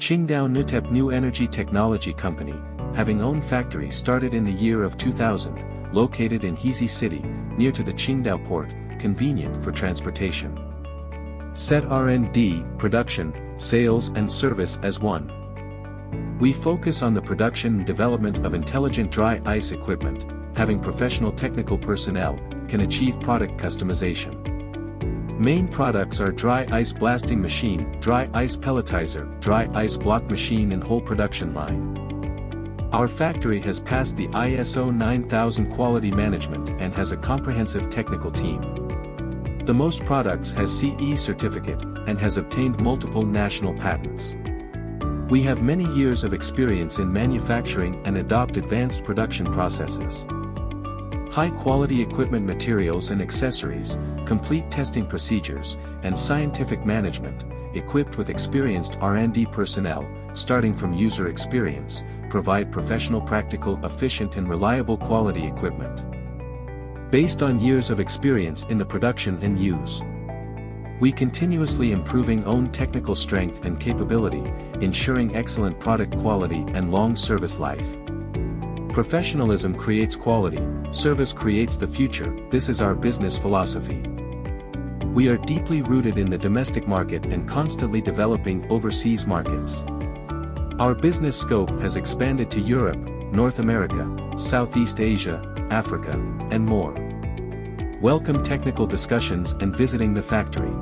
Qingdao Nutep New Energy Technology Company, having own factory started in the year of 2000, located in Hezi City, near to the Qingdao port, convenient for transportation. Set R&D, production, sales and service as one. We focus on the production and development of intelligent dry ice equipment, having professional technical personnel, can achieve product customization. Main products are dry ice blasting machine, dry ice pelletizer, dry ice block machine and whole production line. Our factory has passed the ISO 9000 quality management and has a comprehensive technical team. The most products has CE certificate and has obtained multiple national patents. We have many years of experience in manufacturing and adopt advanced production processes. High-quality equipment materials and accessories, complete testing procedures, and scientific management, equipped with experienced R&D personnel, starting from user experience, provide professional practical efficient and reliable quality equipment. Based on years of experience in the production and use, we continuously improving own technical strength and capability, ensuring excellent product quality and long service life. Professionalism creates quality, service creates the future, this is our business philosophy. We are deeply rooted in the domestic market and constantly developing overseas markets. Our business scope has expanded to Europe, North America, Southeast Asia, Africa, and more. Welcome technical discussions and visiting the factory.